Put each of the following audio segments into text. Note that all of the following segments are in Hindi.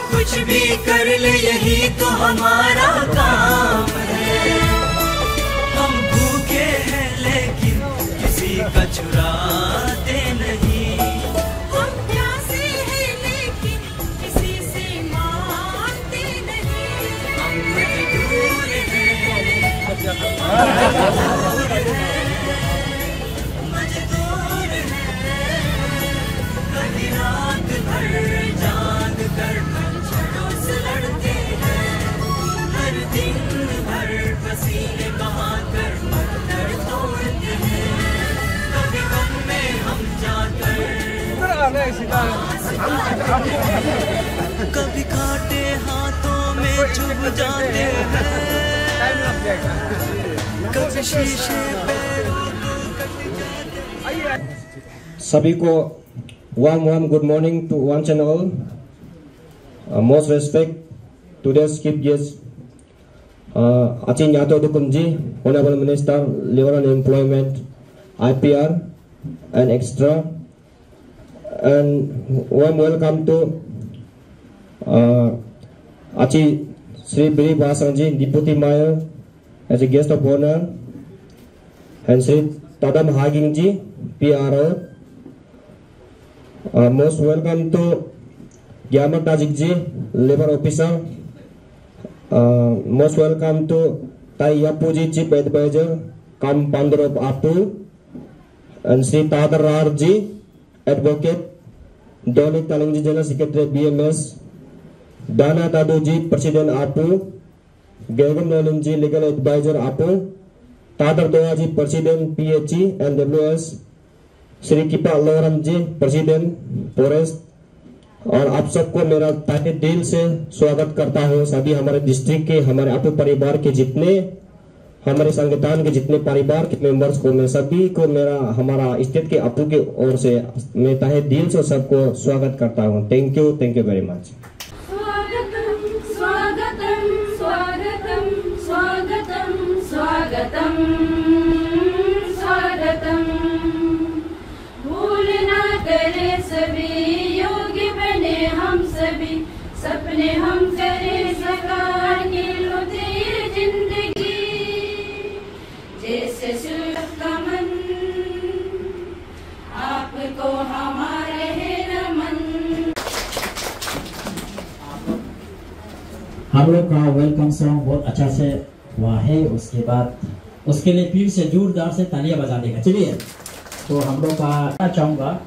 कुछ भी कर ले यही तो हमारा काम है। हम भूखे हैं लेकिन किसी का चुराते नहीं, हम प्यासे हैं लेकिन किसी से मांगते नहीं। हम मजबूर कभी रात भर जाग कर मच्छरों से लड़ते हैं, हर दिन भर पसीने बहाकर मच्छर तोड़ते हैं। कभी गम में हम जाकर कभी काटे हाथों में चुभ जाते हैं, कभी शीशे पैरों को कट जाते हैं। सभी को warm good morning to one and all. Most respect today's chief guest, Achin Yato Dukumji, Honorable Minister, Labor and Employment, IPR and Extra, and warm welcome to Achi Sri Biri Basangji, Deputy Mayor, as a guest of honor, and Sri Tadam Hagingji, PRO. Most welcome to Gyamat Tajikji, Labor Officer. Most welcome to Tai Yapuji, Chief Advisor, Founder of APU, and Sri Tadar Rarji, Advocate, Dolik Talingji, General Secretary BMS, Dana Taduji, President APU, Gagam Nalinji, Legal Advisor APU, Tadar Doaji, President PHE and WS, Shri Kipa Loram ji, president forest, और आप सबको मेरा तहे दिल से स्वागत करता हूँ। सभी हमारे डिस्ट्रिक्ट के, हमारे आपू परिवार के जितने, हमारे संगठन के जितने परिवार के मेंबर्स को, मैं सभी को हमारा स्टेट के आपू के ओर से मैं तहे दिल से सबको स्वागत करता हूँ। Thank you very much. स्वागतम स्वागतम स्वागतम स्वागतम स्वागतम स्वागतम। करे सभी योग्य बने हम सभी, सपने हम करें साकार, के लुटे ये जिंदगी जैसे सूरज का मन, आपको हमारे है नमन। हम लोग का वेलकम सॉन्ग बहुत अच्छा से हुआ है, उसके बाद उसके लिए फिर से जोरदार से तालियां बजा देगा। चलिए, तो हम लोग का चाहूंगा,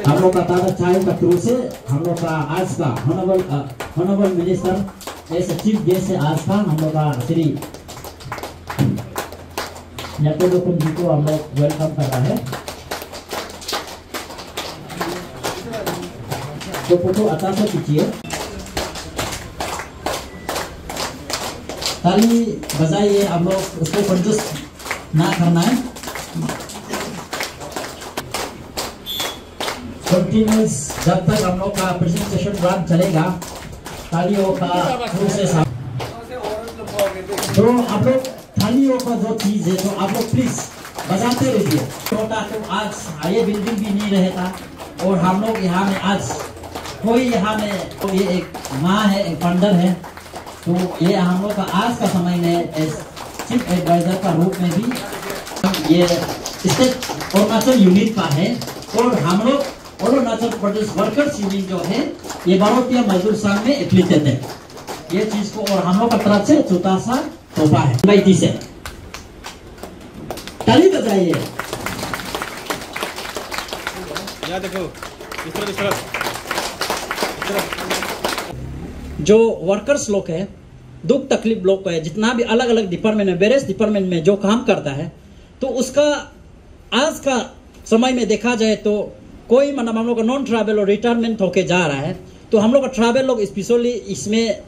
हम लोग का ताजा चाय का थ्रू से हम लोग का आज का honourable minister as chief guest से आज का हम लोग का श्री यातो दुकुम जी को हम लोग वेलकम कर रहा है। तो फोटो अच्छा से खींचिए, ताली बजाइए, हम लोग उसको कंजूस ना करना है। कंटिन्यूस जब तक हम लोग का प्रेजेंटेशन रन चलेगा, तालियों का प्रोसेस। तो आप लोग थालियों का जो चीज है, तो आप लोग प्लीज बजाते रहिए। छोटा तो आज ये बिल्डिंग भी नहीं रहता, और हम लोग यहाँ में आज कोई यहाँ में तो ये एक माँ है, एक फंडर है, तो ये हम लोग का आज का समय में चीफ एडवाइजर का रूप में भी ये स्टेट अरुणाचल यूनिट का है, और हम लोग अरुणाचल प्रदेश वर्कर्स यूनियन जो है ये भारतीय मजदूर संघ में एफिलिएटेड है। ये चीज को और हम लोग का तरफ से छोटा सा तोहफा है भाई से, ताली बजाइए। देखो इस तरह जो वर्कर्स लोग है, दुख तकलीफ लोग है, जितना भी अलग अलग डिपार्टमेंट में, वेरियस डिपार्टमेंट में जो काम करता है, तो उसका आज का समय में देखा जाए तो कोई मतलब हम लोग का नॉन ट्रैवल और रिटायरमेंट होके जा रहा है, तो हम लोग का ट्रैवल लोग स्पेशली इसमें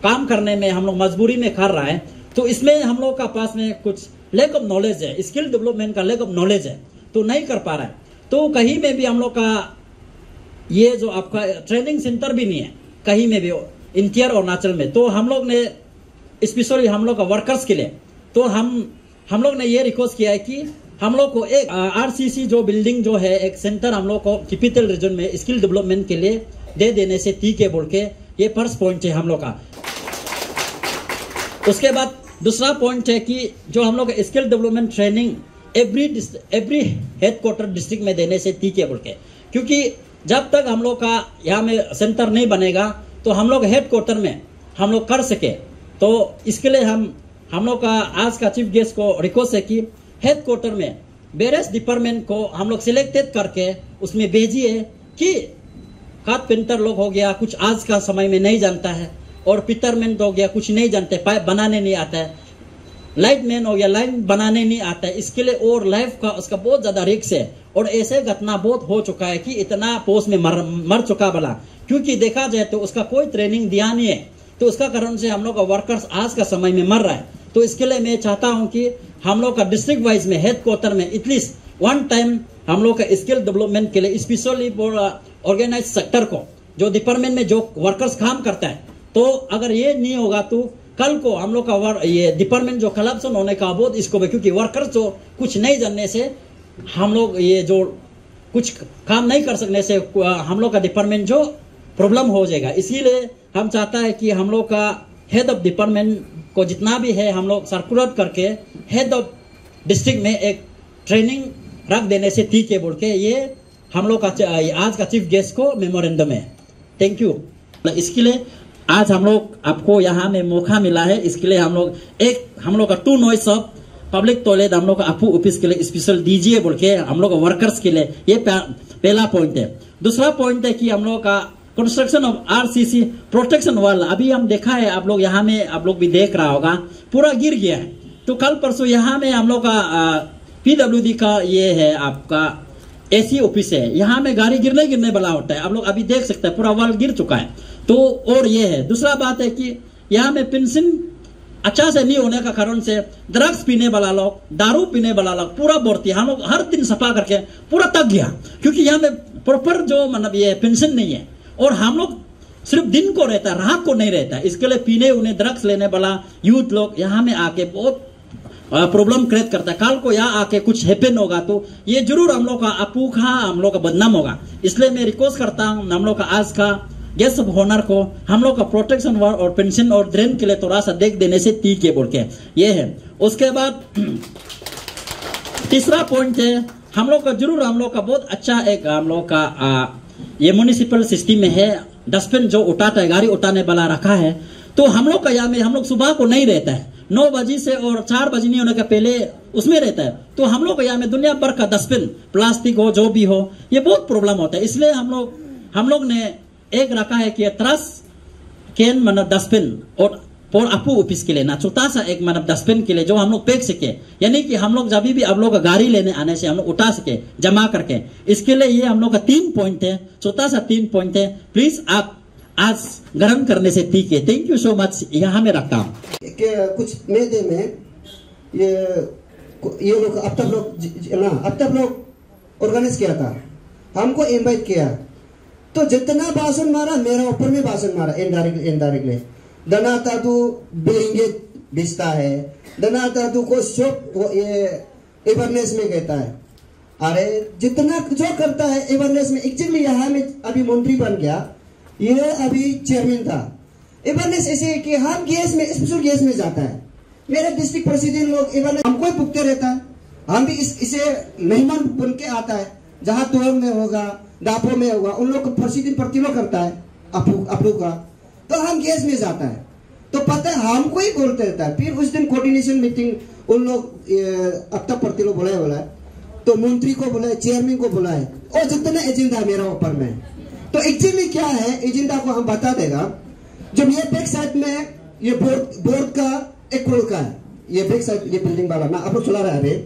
काम करने में हम लोग मजबूरी में कर रहा है। तो इसमें हम लोग का पास में कुछ लैक ऑफ नॉलेज है, स्किल डेवलपमेंट का लैक ऑफ नॉलेज है, तो नहीं कर पा रहा है। तो कहीं में भी हम लोग का ये जो आपका ट्रेनिंग सेंटर भी नहीं है कहीं में भी इंटीरियर अरुणाचल में। तो हम लोग ने स्पेशली हम लोग का वर्कर्स के लिए, तो हम लोग ने ये रिक्वेस्ट किया है कि हम लोग को एक आरसीसी जो बिल्डिंग जो है, एक सेंटर हम लोग को कैपिटल रीजन में स्किल डेवलपमेंट के लिए दे देने से ठीक है बोल के, ये फर्स्ट पॉइंट है हम लोग का। उसके बाद दूसरा पॉइंट है कि जो हम लोग skill development training every headquarter district में देने से ठीक है बोल के, क्योंकि जब तक हम लोग का यहाँ में सेंटर नहीं बनेगा तो हम लोग हेडक्वार्टर में हम लोग कर सके। तो इसके लिए हम लोग का आज का चीफ गेस्ट को रिक्वेस्ट है कि हेडक्वार्टर में वेरियस डिपार्टमेंट को हम लोग सिलेक्टेड करके उसमें भेजिए कि कारपेंटर लोग हो गया कुछ आज का समय में नहीं जानता है, और पिटरमैन हो गया कुछ नहीं जानते, पाइप बनाने नहीं आता है, लाइटमैन हो गया लाइन बनाने नहीं आता है। इसके लिए और लाइफ का उसका बहुत ज्यादा रिस्क है, और ऐसे घटना बहुत हो चुका है कि इतना पोस्ट में मर चुका भला, क्योंकि देखा जाए तो उसका कोई ट्रेनिंग दिया नहीं है, तो उसका कारण से हम लोग का वर्कर्स आज का समय में मर रहा है। तो इसके लिए मैं चाहता हूं कि हम लोग का डिस्ट्रिक्ट वाइज में हेडक्वार्टर में एटलीस्ट वन टाइम हम लोग का स्किल डेवलपमेंट के लिए स्पेशली ऑर्गेनाइज सेक्टर को जो डिपार्टमेंट में जो वर्कर्स काम करता है, तो अगर ये नहीं होगा तो कल को हम लोग का ये डिपार्टमेंट जो करप्शन होने का बहुत स्कोप है, क्योंकि वर्कर्स जो कुछ नहीं जानने से हम लोग ये जो कुछ काम नहीं कर सकने से हम लोग का डिपार्टमेंट जो प्रॉब्लम हो जाएगा। इसीलिए हम चाहता है कि हम लोग का हेड ऑफ डिपार्टमेंट को जितना भी है हम लोग सर्कुलर करके हेड ऑफ डिस्ट्रिक्ट में एक ट्रेनिंग रख देने से ठीक है बोल के, ये हम लोग का आज का चीफ गेस्ट को मेमोरेंडम है। Thank you. इसके लिए आज हम लोग आपको यहाँ में मौका मिला है, इसके लिए हम लोग का 2 नॉइस ऑफ पब्लिक टॉयलेट हम लोग का अपू ऑफिस के लिए स्पेशल दीजिए बोल के हम लोग वर्कर्स के लिए, ये पहला पॉइंट है। दूसरा पॉइंट है कि हम लोग का कंस्ट्रक्शन ऑफ आरसीसी प्रोटेक्शन वाल, अभी हम देखा है आप लोग यहाँ में आप लोग भी देख रहा होगा पूरा गिर गया है। तो कल परसों यहाँ में हम लोग का PWD का ये है आपका AC ऑफिस है, यहाँ में गाड़ी गिरने वाला होता है, आप लोग अभी देख सकते हैं पूरा वाल गिर चुका है। तो और ये है दूसरा बात है कि यहाँ में पेंशन अच्छा से नहीं होने का कारण से ड्रग्स पीने वाला लोग, दारू पीने वाला लोग पूरा बढ़ती है, हम लोग हर दिन सफा करके पूरा तक गया, क्योंकि यहाँ में प्रॉपर जो मतलब ये पेंशन नहीं है, और हम लोग सिर्फ दिन को रहता है रात को नहीं रहता है। इसके लिए पीने उन्हें ड्रग्स लेने वाला यूथ लोग यहाँ में आके बहुत प्रॉब्लम क्रिएट करता है। कल को यहाँ आके कुछ हैपन होगा तो ये जरूर हम लोग का अपू का हम लोग का बदनाम होगा। इसलिए मैं रिक्वेस्ट करता हूँ हम लोग का आज का गेस्ट ऑफ ऑनर को हम लोग का प्रोटेक्शन वार और पेंशन और ड्रेन के लिए थोड़ा सा देख देने से ठीक है बोल के ये है। उसके बाद तीसरा पॉइंट है हम लोग का जरूर हम लोग का बहुत अच्छा एक हम लोग का ये म्युनिसिपल सिस्टम में है, डस्टबिन जो उठाता है गाड़ी उठाने वाला रखा है। तो हम लोग का यहाँ में हम लोग सुबह को नहीं रहता है, 9 बजे से और 4 बजे नहीं होने का पहले उसमें रहता है। तो हम लोग यहाँ में दुनिया भर का डस्टबिन प्लास्टिक हो जो भी हो ये बहुत प्रॉब्लम होता है। इसलिए हम लोग ने एक रखा है कि ट्रस कैन मतलब डस्टबिन और अपू ऑफिस के लिए ना छोटा सा एक मतलब डस्टबिन के लिए जो हम लोग फेंक सके, यानी कि हम लोग जब भी आप लोग गाड़ी लेने आने से हम लोग उठा सके जमा करके। इसके लिए ये हम लोग का 3 पॉइंट है, छोटा सा 3 पॉइंट है, प्लीज आप आज ग्रहण करने से ठीक है। Thank you so much. यहाँ में रखता हूँ कुछ मेले में ये लोग अब तक लोग ऑर्गेनाइज किया था, हमको इनवाइट किया, तो जितना भाषण मारा मेरा ऊपर में भाषण मारा इनडायरेक्टली। दनाता तू ब्लिंगेट बेचता है, दनाता तू को शॉप ये अवेयरनेस में कहता है, अरे जितना जो करता है अवेयरनेस में। एक्चुअली यहाँ में अभी मंत्री बन गया, ये अभी चेयरमैन था। अवेयरनेस ऐसे है कि हम गैस में स्पेशल गैस में जाता है, मेरे डिस्ट्रिक्ट प्रेसिडेंट लोग अवेयरनेस हमको ही भुगते रहता है, हम भी इसे मेहमान बन के आता है, जहाँ तोरंग में होगा दापो में होगा उन लोग को प्रेसिडेंट प्रतिलो करता है अपू का, तो हम गैस में जाता है तो पता है हमको ही बोलते रहता है। फिर उस दिन कोऑर्डिनेशन मीटिंग उन लोग अब तक प्रतिलो बुलाए तो मंत्री को बुलाए, चेयरमैन को बुलाए, और जितना एजेंडा मेरा ऊपर में। तो एक्चुअली क्या है एजेंडा को हम बता देगा। जब ये बैक साइड में ये बोर्ड का एक करोड़ का है, ये बैक साइड ये बिल्डिंग वाला मैं आप लोग चला रहा है,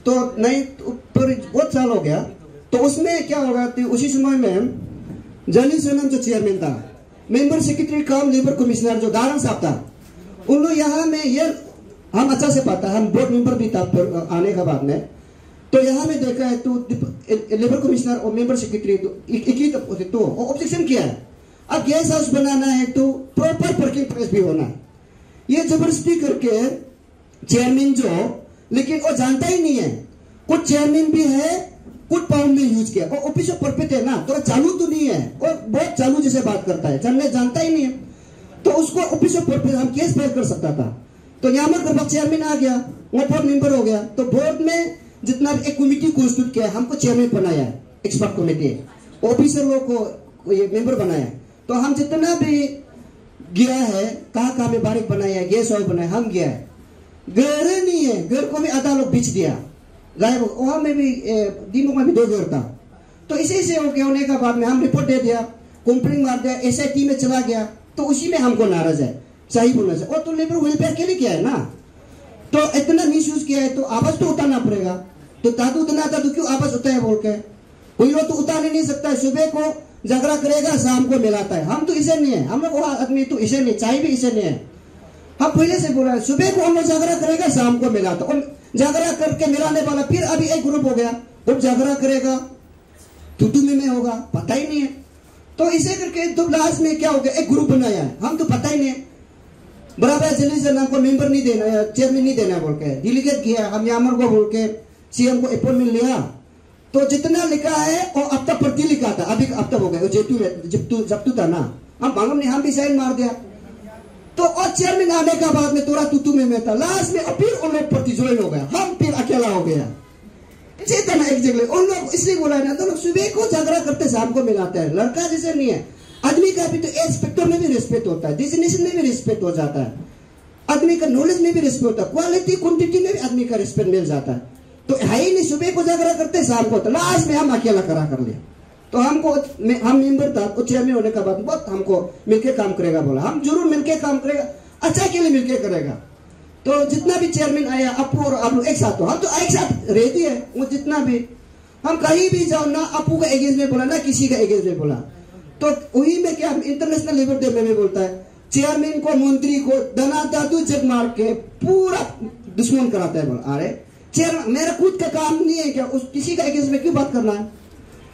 तो नहीं ऊपर बहुत साल हो गया। तो उसमें क्या होगा उसी समय में जनी सोनम जो चेयरमैन था, मेंबर सेक्रेटरी कम लेबर कमिश्नर जो दारन साहब था, उन लोग यहाँ में ये हम अच्छा से पाता, हम बोर्ड मेंबर भी था आने के बाद में। तो यहाँ में देखा है तो लेबर कमिश्नर और मेंबर सेक्रेटरी तो एक ही तो ऑब्जेक्शन किया है। अब गेस्ट हाउस बनाना है तो प्रॉपर पार्किंग प्लेस भी होना है, ये जबरदस्ती करके चेयरमैन जो, लेकिन वो जानता ही नहीं है। कुछ चेयरमैन भी है कुछ पाउंड में यूज किया। और ऑफिसर परफेक्ट है ना, थोड़ा चालू तो नहीं है और बहुत चालू जैसे बात करता है, जानता ही नहीं है, तो उसको ऑफिसर परफेक्ट हम केस फाइल कर सकता था। तो यहाँ पर चेयरमैन आ गया, वो बोर्ड मेंबर हो गया, तो बोर्ड में जितना एक कमिटी कॉन्स्टिट्यूट किया, हमको चेयरमैन बनाया, एक्सपर्ट कमेटी, ऑफिसर लोग को ये मेंबर बनाया। तो हम जितना भी गया है, कहाँ में बारीक बनाया, गैस ऑयल बनाया, हम गया है। घर नहीं है, घर को भी आधा लोग बेच दिया, गायब। वहां में भी दीमक में भी 2 घर था। तो इसी से हो गया, होने का बाद में हम रिपोर्ट दे दिया, कंप्लेंट मार दिया, SIT में चला गया। तो उसी में हमको नाराज है, सही बोलने से। और तो लेबर वेलफेयर के लिए किया है ना, तो इतना मिसयूज किया है, तो आवाज तो उठाना पड़ेगा। तो दादू उतना था तो क्यों आवाज उठाया बोल के, कोई लोग तो उतार नहीं सकता है। सुबह को झगड़ा करेगा, शाम को मिलाता है। हम तो इसे नहीं है, हम लोग वो आदमी तो इसे नहीं, चाय भी इसे नहीं है। हम पहले से बोल रहे हैं, सुबह को हम लोग झगड़ा करेगा, शाम को मिलाता, और झगड़ा करके मिलाने वाला फिर अभी एक ग्रुप हो गया, वो झगड़ा करेगा, तुतु में होगा, पता ही नहीं है। तो इसे करके तो लास्ट में क्या हो गया, एक ग्रुप बनाया है, हम तो पता ही नहीं है। बराबर जल्दी से हमको मेंबर नहीं देना, चेयरमैन नहीं देना बोल के डेलीगेट किया, हम यामर को बोल के CM को अपॉइंटमेंट लिया। तो जितना लिखा है और अब तक प्रति लिखा था, अभी अब तक हो गया, जब तू था ना, हम मालूम नहीं, हम भी साइन मार दिया। तो और चेयरमैन आने का बाद में थोड़ा तुतु में था, लास्ट में फिर उन लोग प्रति ज्वाइन हो गया, हम फिर अकेला हो गया। था ना एक जगह उन लोग इसलिए बोला ना, तो लोग सुबह को झगड़ा करते शाम को मिलाते हैं। लड़का जैसे नहीं है, आदमी का भी तो एज फैक्टर में भी रिस्पेक्ट होता है, डेजिग्नेशन में भी रिस्पेक्ट हो जाता है, आदमी का नॉलेज में भी रिस्पेक्ट होता है, क्वालिटी क्वांटिटी में भी आदमी का रिस्पेक्ट मिल जाता है। तो है ही नहीं, सुबह को झगड़ा करते शाम को, तो लास्ट में हम अकेला करा कर लिया। तो हमको हम मेंबर था, तो चेयरमैन होने का बाद बहुत हमको मिलके काम करेगा बोला, हम जरूर मिलके काम करेगा, अच्छा के लिए मिलके करेगा। तो जितना भी चेयरमैन आया, अपू और आप लोग एक साथ हो, हम तो एक साथ रहती है। वो जितना भी हम कहीं भी जाओ ना, अपू का एगेंस्ट में बोला ना, किसी का एगेंस्ट में बोला, तो वही में क्या इंटरनेशनल लेबर डे में बोलता है, चेयरमैन को मंत्री को दना दादू जग मार के पूरा दुश्मन कराता है। बोला अरे चेयरमैन मेरा खुद का काम नहीं है क्या, उस किसी का एगेंस्ट में क्यों बात करना है,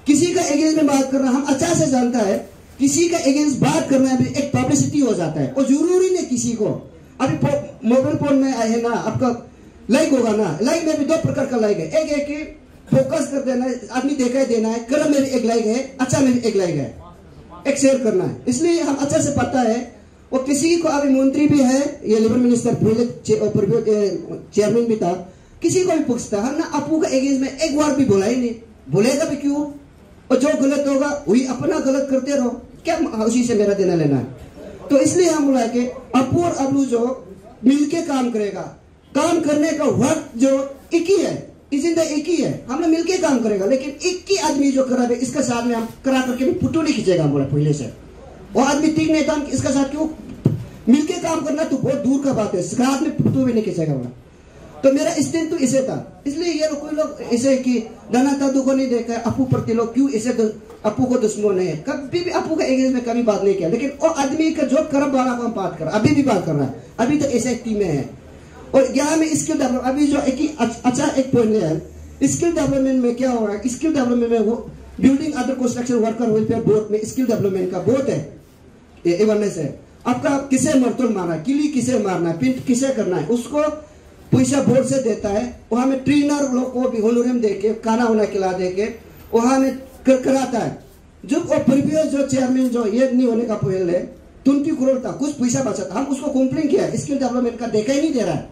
किसी का एगेंस्ट में बात करना। हम अच्छा से जानता है किसी का एगेंस्ट बात करना भी एक पब्लिसिटी हो जाता है, और जरूरी नहीं किसी को। अभी मोबाइल फोन में है ना, आपका लाइक होगा ना, लाइक में भी 2 प्रकार का लाइक है, एक है कि फोकस कर देना है, आदमी दिखाई देना है, कर्म में भी एक लाइक है, अच्छा में भी एक लाइक है, एक शेयर करना है। इसलिए हम अच्छा से पता है, और किसी को अभी मंत्री भी है, ये लेबर मिनिस्टर पहले चेयरमैन भी था, किसी को भी पूछता है ना, अपू का एगेंस्ट में एक बार भी बोला ही नहीं, बोलेगा भी क्यों, और जो गलत होगा वही अपना गलत करते रहो, क्या उसी से मेरा देना लेना है। तो इसलिए हम बोला कि अपू और अबलू जो मिलके काम करेगा, काम करने का वक्त जो एक ही है, जिंदा एक ही है, हम लोग मिलके काम करेगा, लेकिन एक ही आदमी जो करा है इसके साथ में हम करा करके भी फोटो नहीं खींचेगा। बोला पहले से वो आदमी ठीक नहीं था, इसका साथ क्यों मिलके काम करना तो बहुत दूर का बात है, साथ में फोटो भी नहीं खींचेगा। बोला तो मेरा स्टैंड तो इसे था। इसलिए ये कोई लोग इसे कि दाना दादू को नहीं देखा, अपू प्रति लोग क्यों इसे अपू को दुश्मन है, कभी भी अपू का एगेंस्ट में कभी बात नहीं किया, लेकिन वो आदमी का जो कर्म वाला को हम बात कर, अभी भी बात कर रहा है, अभी तक ऐसे टीम में है। और यहाँ में स्किल डेवलपमेंट, अभी जो एक अच्छा एक पॉइंट है, स्किल डेवलपमेंट में क्या हो रहा है, स्किल डेवलपमेंट में वो building other construction worker welfare board में स्किल डेवलपमेंट का बोर्ड है, अवेयरनेस है। आपका किसे मरतुल मारना, किली किसे मारना है, पिंट किसे करना है, उसको पैसा बोर्ड से देता है। वहां में ट्रेनर लोग को भी होनोरियम देके, खाना वाना खिला देके वहां में कराता है। जो प्रीवियस जो चेयरमैन जो ये नहीं होने का पहले 20 करोड़ था, कुछ पैसा बचा था, हम उसको कंप्लेन किया, स्किल डेवलपमेंट का देखा ही नहीं दे रहा है,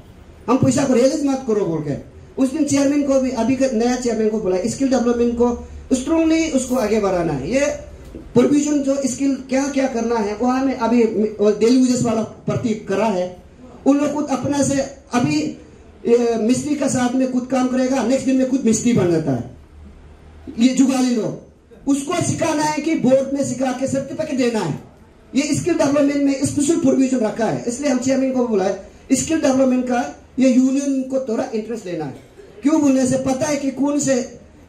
हम पैसा को रिलीज मत करो बोल के। उस दिन चेयरमैन को भी, अभी नया चेयरमैन को बोला स्किल डेवलपमेंट को स्ट्रांगली उसको आगे बढ़ाना है। ये प्रोविजन जो स्किल क्या क्या करना है, वहां में अभी डेली यूजेस वाला प्रति करा है, उन लोग खुद अपना से अभी मिस्त्री का साथ में खुद काम करेगा, नेक्स्ट दिन में खुद मिस्त्री बन जाता है। ये जुगाली लोग, उसको सिखाना है कि बोर्ड में सिखा के सर्टिफिकेट देना है। ये स्किल डेवलपमेंट में स्पेशल प्रोविजन रखा है, इसलिए हम चेयरमैन को बोला है स्किल डेवलपमेंट का ये यूनियन को थोड़ा इंटरेस्ट लेना है। क्यों बोलने से पता है कि कौन से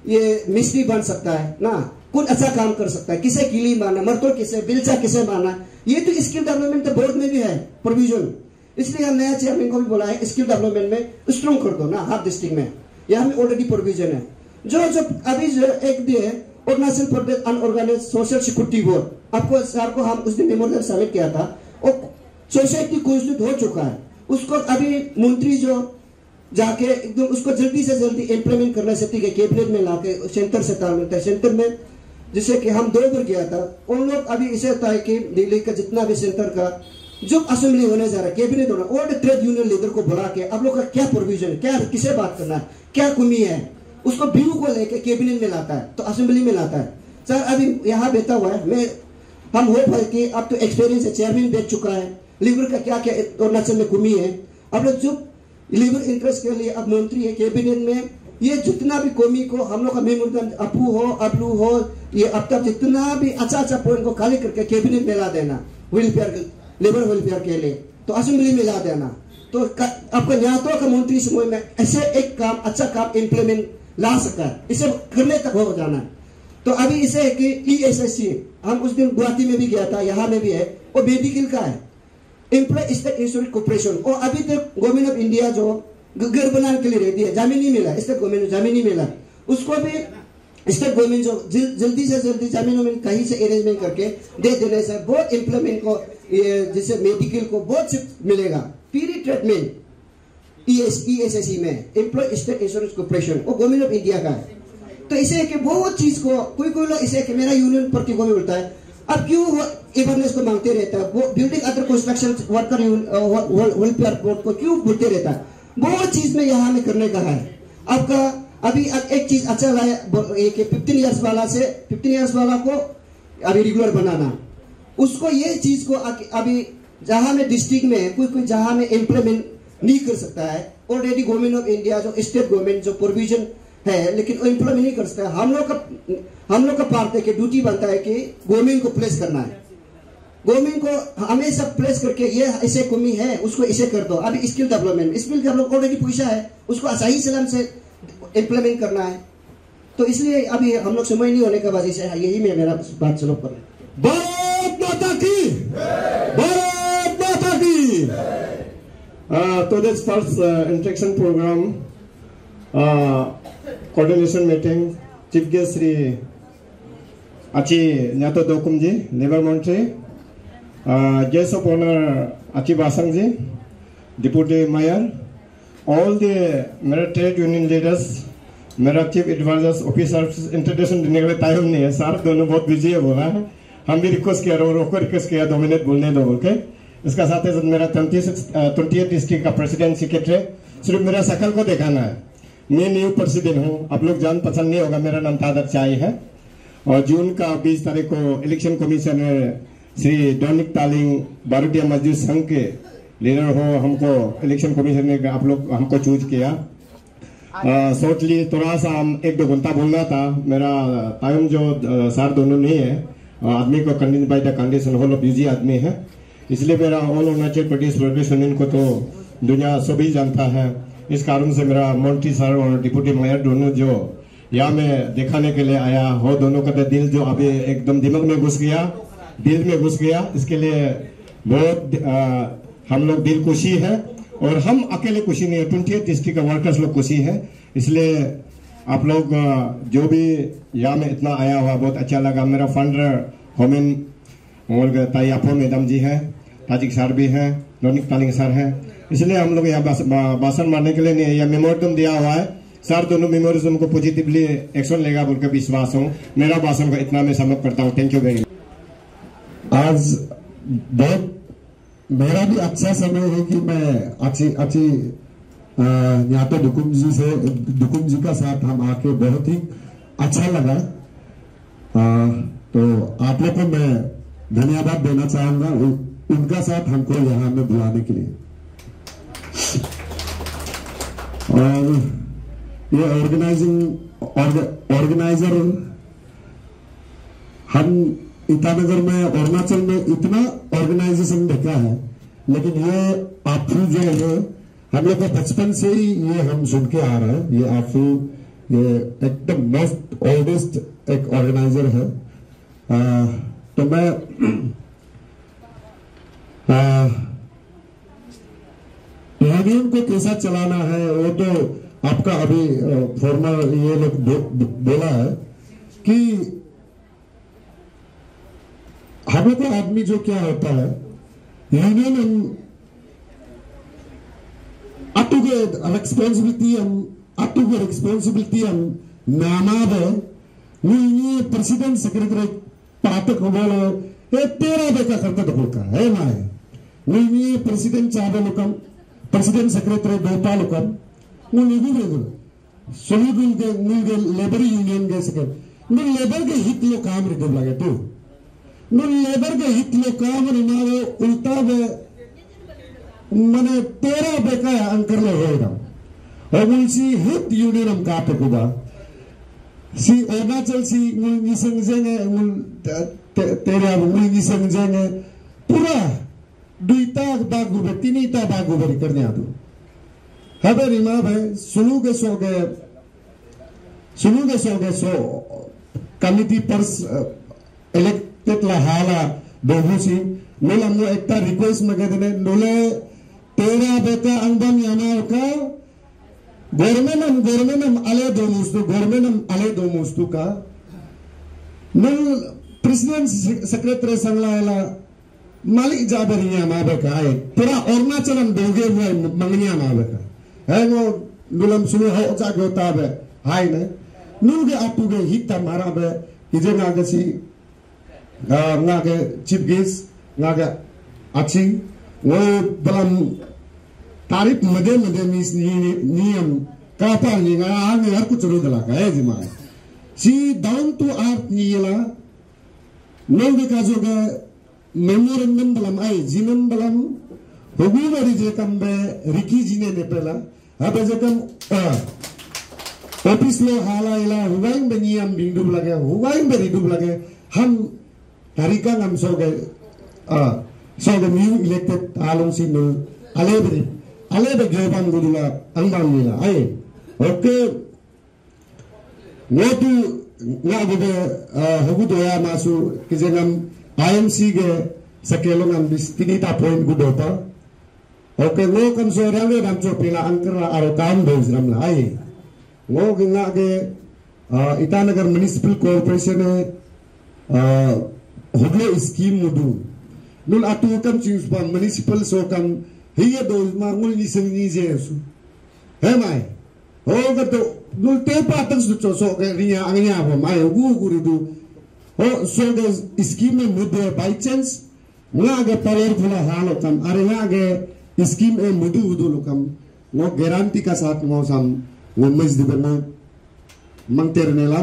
ये मिस्त्री बन सकता है ना, कौन अच्छा काम कर सकता है, किसे किली मारना, मरतोड़ किसे, बिलचा किसे मारना, ये तो स्किल डेवलपमेंट बोर्ड में भी है प्रोविजन। इसलिए हम नया चेयरमैन को भी बोला है स्किल डेवलपमेंट में स्ट्रॉन्ग कर दो ना, हर डिस्ट्रिक्ट में यहाँ में ऑलरेडी प्रोविजन है। जो अभी जो एक भी है Arunachal Pradesh unorganised social security board, आपको सर को हम उस दिन मेमोरियल सबमिट किया था, और सोसाइटी कॉन्स्टिट्यूट हो चुका है। उसको अभी मंत्री जो जाके एकदम उसको जल्दी से जल्दी इम्प्लीमेंट करना सकती है, कैबिनेट में लाके सेंटर से तालमेल है। सेंटर में जैसे कि हम 2 बार गया था, उन लोग अभी इसे होता है कि दिल्ली का जितना भी सेंटर का जो असेंबली होने जा रहा है, कैबिनेट होना, और ट्रेड यूनियन लीडर को बुला के आप लोग का क्या प्रोविजन है, क्या किसे बात करना है, क्या कमी है, उसको व्यू को लेके कैबिनेट में लाता है, तो असेंबली में लाता है। सर अभी यहाँ बैठा हुआ है, हम होप है कि अब तो एक्सपीरियंस है, चेयरमैन बैठ चुका है, लीवर का क्या क्या अरुणाचल में कमी है, अब लोग जो लीवर इंटरेस्ट के लिए अब मंत्री है कैबिनेट में, ये जितना भी कमी को हम लोग का मेमोरेंडम अपू हो अबलू हो, ये अब तक जितना भी अच्छा पॉइंट को खाली करके कैबिनेट में ला देना, वेलफेयर लेबर वेलफेयर के लिए, तो असेंबली में ला देना, तो आपका न्यातो का मंत्री समूह में ऐसे एक काम अच्छा काम इम्प्लीमेंट ला सका है, इसे करने तक हो जाना है। तो अभी इसे है कि ESSC, हम उस दिन गुवाहाटी में भी गया था, यहाँ में भी है, वो मेडिकल का है, एम्प्लॉय स्टेट इंश्योरेंस कॉर्पोरेशन, और अभी तक गवर्नमेंट ऑफ इंडिया जो घर बनाने के लिए रहती है, जमीन नहीं मिला, स्टेट गवर्नमेंट जमीन नहीं मिला, उसको भी स्टेट गवर्नमेंट जो जल्दी से जल्दी जमीन कहीं से अरेंजमेंट करके दे देने से बहुत एम्प्लॉयमेंट को, जैसे मेडिकल को बहुत मिलेगा, फ्री ट्रीटमेंट ESSC में, एम्प्लॉय स्टेट इंश्योरेंस कॉर्पोरेशन, वो गवर्नमेंट ऑफ इंडिया का है। तो इसे कि बहुत चीज को कोई लोग इसे कि मेरा यूनियन प्रति को भी बोलता है, अब क्यों अवेयरनेस को मांगते रहता है, वो building other construction worker welfare board को क्यों बोलते रहता है, बहुत चीज में यहाँ में करने का है आपका। अभी एक चीज अच्छा लाया, 15 इयर्स वाला से 15 इयर्स वाला को अभी रेगुलर बनाना, उसको ये चीज को अभी जहां में डिस्ट्रिक्ट में कोई जहां में इम्प्लीमेंट नहीं कर सकता है, ऑलरेडी गवर्नमेंट ऑफ इंडिया जो स्टेट गवर्नमेंट जो प्रोविजन है, लेकिन वो इम्प्लीमेंट नहीं कर सकता है। हम लोग का पार्ट है कि ड्यूटी बनता है कि गवर्नमेंट को प्लेस करना है, गवर्नमेंट को हमेशा प्लेस करके ये इसे कमी है उसको इसे कर दो। अभी स्किल डेवलपमेंट ऑलरेडी पैसा है, उसको सही सलाम से इम्प्लीमेंट करना है, तो इसलिए अभी हम लोग समय नहीं होने का वजह से यही में मेरा बात चलो पर भारत माता की, भारत माता की। तो this first interaction programme coordination meeting chief guest Shri Achi Nyato Dokumji, Labor Montre, guest of honor Achi Basangji, Deputy Mayor, all the मेरा trade union leaders, मेरा chief advisors, officers, introduction देने के लिए टाइम नहीं है, सर दोनों बहुत बिजी है बोला है, हम भी रिक्वेस्ट किया रोको रिक्वेस्ट किया 2 मिनट बोलने दो बोल के। इसका साथ ही मेरा 28 डिस्ट्रिक्ट का प्रेसिडेंट सेक्रेटरी, सिर्फ मेरा शकल को दिखाना है, मैं न्यू प्रेसिडेंट हूँ, आप लोग जान पसंद नहीं होगा, मेरा नाम तादर चाई है, और जून का 20 तारीख को इलेक्शन कमिश्नर श्री डोनिक तालिंग भारतीय मजदूर संघ के लीडर हो, हमको इलेक्शन कमिश्नर आप लोग हमको चूज किया। शॉर्टली थोड़ा सा हम 1-2 घंटा बोलना था, मेरा टाइम जो सार दोनों नहीं है, आदमी को condition by the condition whole busy आदमी है, इसलिए मेरा all Arunachal Pradesh progress union को तो दुनिया सभी जानता है। इस कारण से मेरा मंत्री सर और डिप्टी मेयर दोनों जो यहाँ में दिखाने के लिए आया हो, दोनों का दिल जो अभी एकदम दिमाग में घुस गया, दिल में घुस गया, इसके लिए बहुत हम लोग दिल खुशी है, और हम अकेले खुशी नहीं है, 28 डिस्ट्रिक्ट का वर्कर्स लोग खुशी है। इसलिए आप लोग जो भी यहाँ में इतना आया हुआ बहुत अच्छा लगा। मेरा फंडर होमिन और ताई आपो मैडम जी है, ताजिक सर भी है, डोनिक तालिंग सर है, इसलिए हम लोग यहाँ भाषण मारने के लिए नहीं है, यह मेमोरेंडम दिया हुआ है, सर दोनों मेमोरेंडम को पॉजिटिवली एक्शन लेगा बोल के विश्वास हूँ। मेरा भाषण को इतना मैं समाप्त करता हूँ, थैंक यू वेरी मच। आज बहुत मेरा भी अच्छा समय है कि मैं अच्छी यहाँ तो दुकुम जी का साथ हम आके बहुत ही अच्छा लगा। तो आप लोग को मैं धन्यवाद देना चाहूंगा उनका साथ हमको यहाँ में बुलाने के लिए। और ये ऑर्गेनाइजर हम ईटानगर में अरुणाचल में इतना ऑर्गेनाइजेशन देखा है, लेकिन ये आफू जो है हम लोग को बचपन से ही ये हम सुन के आ रहे हैं, ये आफू ये एकदम मोस्ट ओल्डेस्ट एक ऑर्गेनाइजर है। तो मैं यूनियन को कैसा चलाना है वो तो आपका अभी फॉर्मर ये लोग बोला है कि हम लोग का आदमी जो क्या होता है union atuge responsibility am nama be ni president secretary patak bolo tera beka karta doka hai mai ni president chabe lokam president secretary dopa lokam ni gugu solidul ke ni labor union ge seke ni labor ke hit lo काम रे लगे तो ni labor ke hit lo काम रे ना उल्टा बे मने तेरा बेका अंकर ले होगा और मुझे हित यूनियन हम काटे Quba si Arunachal si ngul sengjenge ngul तेरे अब ngul sengjenge पूरा दुईता बागु बे तीनीता बागु बरी करने आदु हबे रिमा भाई सुनु के सो कमिटी पर इलेक्टेड ला हाला बहुसी नोला मो एकता रिक्वेस्ट मगे देने नोले तेरा बेटा अंगबम याना का government ale do mustu ka nul president secretary sangla malik jabarinya ma ba ka ai pura Arunachalam doge huwa mangniya ma ba ka hai mo nulam sunu ho ja gota ba hai ne nul ge apu ge hitta mara ba ije na ga si nga ge chief guest nga ga achi wo balam तारीफ मदे मीस नियम कापा निगा आगे हर कुछ रोड लगा है जिमा सी डाउन टू अर्थ नियला नोंग का जो का मेमोरेंडम बलम आई जिनम बलम होगु बरी जे कम बे रिकी जिने ने पहला अब जे कम ऑफिस लो हाला इला हुवाइन बे नियम बिंदु लगे हुवाइन बे रिदु लगे हम तारीका हम सो गए न्यू इलेक्टेड आलम सी नो ale be geban gudula angbang nila ai oke ngotu ngabe hogu doya masu kijengam IMC ge sakelongam bis tinita point gudopa oke ngo kam so range ram cho pila angkara aro kam dozram la ai ngo ginga ge Itanagar municipal corporation hoglo scheme mudu nul atu kam chings pa municipal so kam hiya dos mangul ni sing ni jesu he mai ho ga to nul te pa tan su cho so ga riya angnya bo mai gu gu du ho so ga scheme me mudde by chance nga ga powerful halo kam are nga ga scheme e mudu udu lokam ngo guarantee ka sath ngo sam ngo mas de na mangternela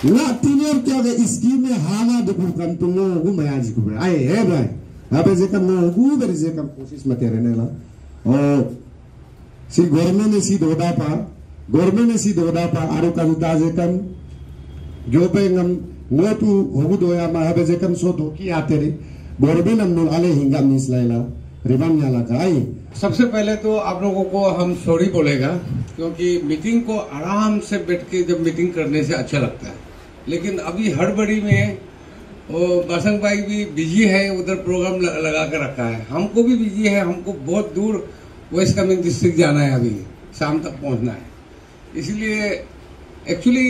na tinor kya ga scheme me hala de kam tu ngo gu maya ji ku ai he bhai अब ऐसे कम ऊपर ऐसे कम कोशिश मत रहने ला और सी गवर्नमेंट ने सी दोड़ा पा आरो का उताजे कम जो पे हम वो तू होगु दोया मा अब ऐसे कम सो धोकी आते रे गवर्नमेंट हम लोग आले हिंगा मिस लाइला रिबम याला का आई सबसे पहले तो आप लोगों को हम सॉरी बोलेगा क्योंकि मीटिंग को आराम से बैठ के जब मीटिंग करने से अच्छा लगता है लेकिन अभी हड़बड़ी में वो बासंग भाई भी बिजी है उधर प्रोग्राम लगा कर रखा है हमको भी बिजी है हमको बहुत दूर वेस्ट कामेंग डिस्ट्रिक्ट जाना है अभी शाम तक पहुंचना है इसलिए एक्चुअली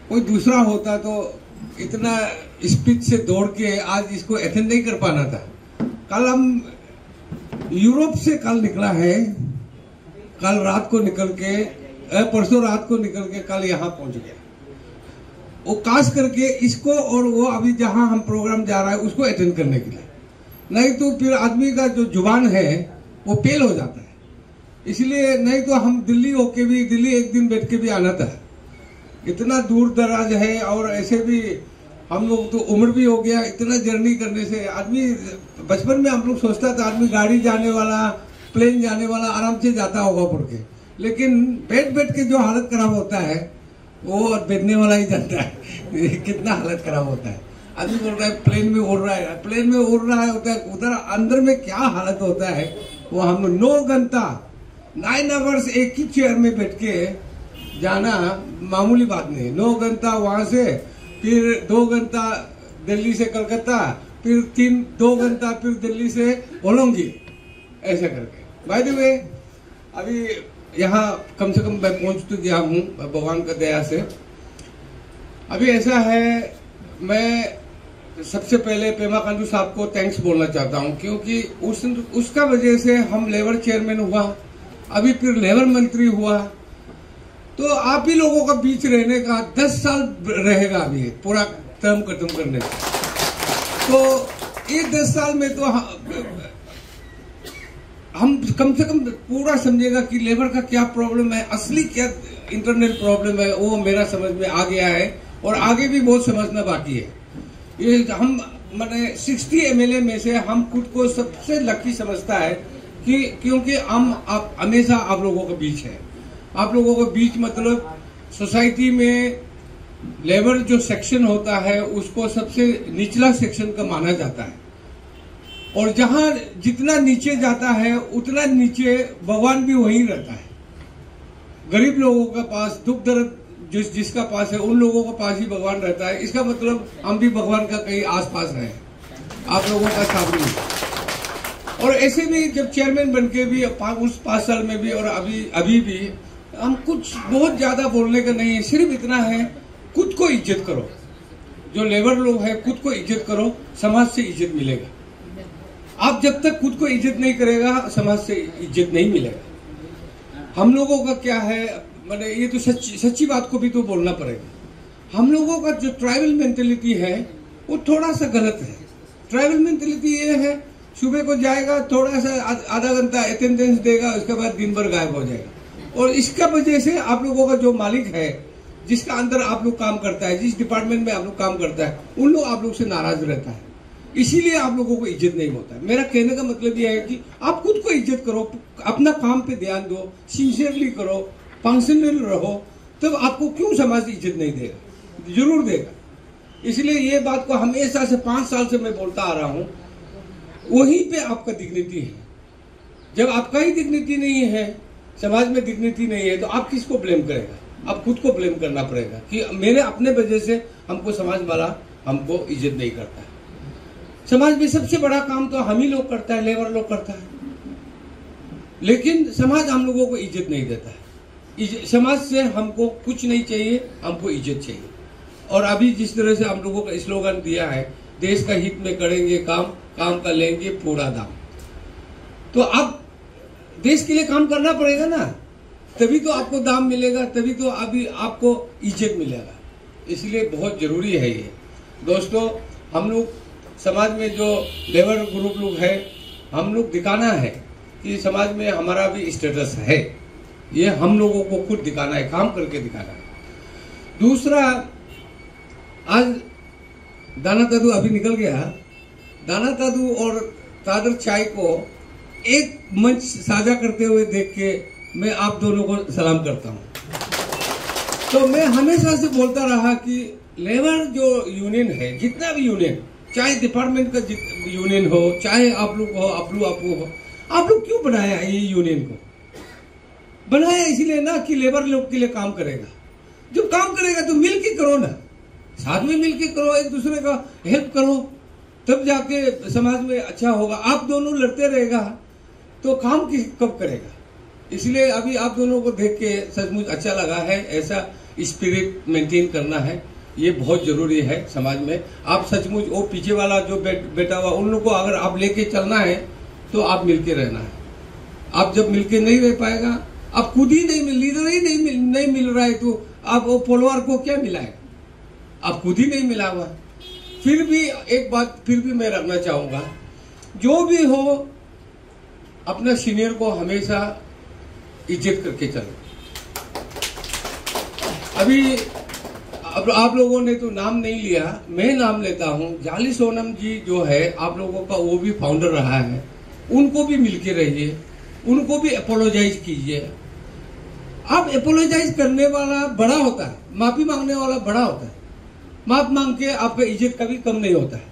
कोई दूसरा होता तो इतना स्पीड से दौड़ के आज इसको अटेंड नहीं कर पाना था कल हम यूरोप से कल निकला है कल रात को निकल के परसों रात को निकल के कल यहाँ पहुंच गया वो खास करके इसको और वो अभी जहां हम प्रोग्राम जा रहा है उसको अटेंड करने के लिए नहीं तो फिर आदमी का जो जुबान है वो फेल हो जाता है इसलिए नहीं तो हम दिल्ली होके भी दिल्ली एक दिन बैठ के भी आना था इतना दूर दराज है और ऐसे भी हम लोग तो उम्र भी हो गया इतना जर्नी करने से आदमी बचपन में हम लोग सोचता था आदमी गाड़ी जाने वाला प्लेन जाने वाला आराम से जाता होगा पड़ के लेकिन बैठ बैठ के जो हालत खराब होता है वो बैठने वाला ही जानता है कितना हालत खराब होता है आदमी बोल रहा है प्लेन में उड़ रहा है होता है उधर अंदर में क्या हालत होता है वो हम 9 घंटा 9 आवर्स एक ही चेयर में बैठ के जाना मामूली बात नहीं 9 घंटा वहां से फिर 2 घंटा दिल्ली से कलकत्ता फिर 2 घंटा फिर दिल्ली से ओलंगी ऐसा करके बाय द वे अभी यहाँ कम से कम मैं पहुंच तो गया हूँ भगवान का दया से अभी ऐसा है मैं सबसे पहले पेमा खांडू साहब को थैंक्स बोलना चाहता हूं, क्योंकि उसका वजह से हम लेबर चेयरमैन हुआ, अभी फिर लेबर मंत्री हुआ। तो आप ही लोगों का बीच रहने का 10 साल रहेगा अभी पूरा टर्म खत्म करने का। तो ये 10 साल में तो हम कम से कम पूरा समझेगा कि लेबर का क्या प्रॉब्लम है, असली क्या इंटरनल प्रॉब्लम है, वो मेरा समझ में आ गया है और आगे भी बहुत समझना बाकी है। ये हम मैंने 60 एमएलए में से हम खुद को सबसे लकी समझता है कि क्योंकि हम हमेशा आप लोगों के बीच है। आप लोगों के बीच मतलब सोसाइटी में लेबर जो सेक्शन होता है उसको सबसे निचला सेक्शन का माना जाता है, और जहां जितना नीचे जाता है उतना नीचे भगवान भी वहीं रहता है। गरीब लोगों के पास दुख दर्द जिसका पास है उन लोगों के पास ही भगवान रहता है। इसका मतलब हम भी भगवान का कहीं आसपास रहे, आप लोगों का साथ नहीं। और ऐसे भी जब चेयरमैन बन के भी उस 5 साल में भी और अभी भी हम कुछ बहुत ज्यादा बोलने का नहीं है, सिर्फ इतना है खुद को इज्जत करो। जो लेबर लोग है खुद को इज्जत करो, समाज से इज्जत मिलेगा। आप जब तक खुद को इज्जत नहीं करेगा समाज से इज्जत नहीं मिलेगा। हम लोगों का क्या है, मैंने ये तो सच्ची बात को भी तो बोलना पड़ेगा। हम लोगों का जो ट्राइबल मेंटेलिटी है वो थोड़ा सा गलत है। ट्राइबल मेंटेलिटी ये है, सुबह को जाएगा, थोड़ा सा आधा घंटा अटेंडेंस देगा, उसके बाद दिन भर गायब हो जाएगा। और इसका वजह से आप लोगों का जो मालिक है, जिसका अंदर आप लोग काम करता है, जिस डिपार्टमेंट में आप लोग काम करता है, उन लोग आप लोग से नाराज रहता है, इसीलिए आप लोगों को इज्जत नहीं होता है। मेरा कहने का मतलब यह है कि आप खुद को इज्जत करो, अपना काम पे ध्यान दो, सिंसियरली करो, फंक्शनल रहो, तब आपको क्यों समाज इज्जत नहीं देगा, जरूर देगा। इसलिए ये बात को हमेशा से 5 साल से मैं बोलता आ रहा हूं, वहीं पे आपका डिग्निटी है। जब आपका ही डिग्निटी नहीं है, समाज में डिग्निटी नहीं है, तो आप किसको ब्लेम करेगा? आप खुद को ब्लेम करना पड़ेगा कि मेरे अपने वजह से हमको समाज वाला हमको इज्जत नहीं करता है। समाज में सबसे बड़ा काम तो हम ही लोग करता है, लेबर लोग करता है, लेकिन समाज हम लोगों को इज्जत नहीं देता है। समाज से हमको कुछ नहीं चाहिए, हमको इज्जत चाहिए। और अभी जिस तरह से हम लोगों का स्लोगन दिया है, देश का हित में करेंगे काम, काम का लेंगे पूरा दाम, तो अब देश के लिए काम करना पड़ेगा ना, तभी तो आपको दाम मिलेगा, तभी तो अभी आपको इज्जत मिलेगा। इसलिए बहुत जरूरी है ये। दोस्तों, हम लोग समाज में जो लेबर ग्रुप लोग है, हम लोग दिखाना है कि समाज में हमारा भी स्टेटस है। ये हम लोगों को खुद दिखाना है, काम करके दिखाना है। दूसरा, आज दाना तादू अभी निकल गया, दाना तादू और तादर चाय को एक मंच साझा करते हुए देख के मैं आप दोनों को सलाम करता हूं। तो मैं हमेशा से बोलता रहा कि लेबर जो यूनियन है, जितना भी यूनियन, चाहे डिपार्टमेंट का यूनियन हो, चाहे आप लोग हो, आप लोग क्यों बनाया ये यूनियन को? बनाया इसलिए ना कि लेबर लोग के लिए काम करेगा। जब काम करेगा तो मिल के करो ना, साथ में मिल के करो, एक दूसरे का हेल्प करो, तब जाके समाज में अच्छा होगा। आप दोनों लड़ते रहेगा तो काम कब करेगा? इसलिए अभी आप दोनों को देख के सचमुच अच्छा लगा है। ऐसा स्पिरिट मेंटेन करना है, ये बहुत जरूरी है समाज में। आप सचमुच वो पीछे वाला जो बैठा हुआ, उन लोगों को अगर आप लेके चलना है तो आप मिलके रहना है। आप जब मिलके नहीं रह पाएगा, आप खुद ही नहीं, लीडर ही नहीं मिल रहा है, तो आप वो परिवार को क्या मिलाएगा? आप खुद ही नहीं मिला हुआ। फिर भी एक बात फिर भी मैं रखना चाहूंगा, जो भी हो अपना सीनियर को हमेशा इज्जत करके चलो। अभी अब आप लोगों ने तो नाम नहीं लिया, मैं नाम लेता हूं। जाली सोनम जी जो है आप लोगों का, वो भी फाउंडर रहा है, उनको भी मिलके रहिए, उनको भी अपोलोजाइज कीजिए। आप अपोलोजाइज करने वाला बड़ा होता है, माफी मांगने वाला बड़ा होता है। माफ मांग के आपका इज्जत कभी कम नहीं होता है।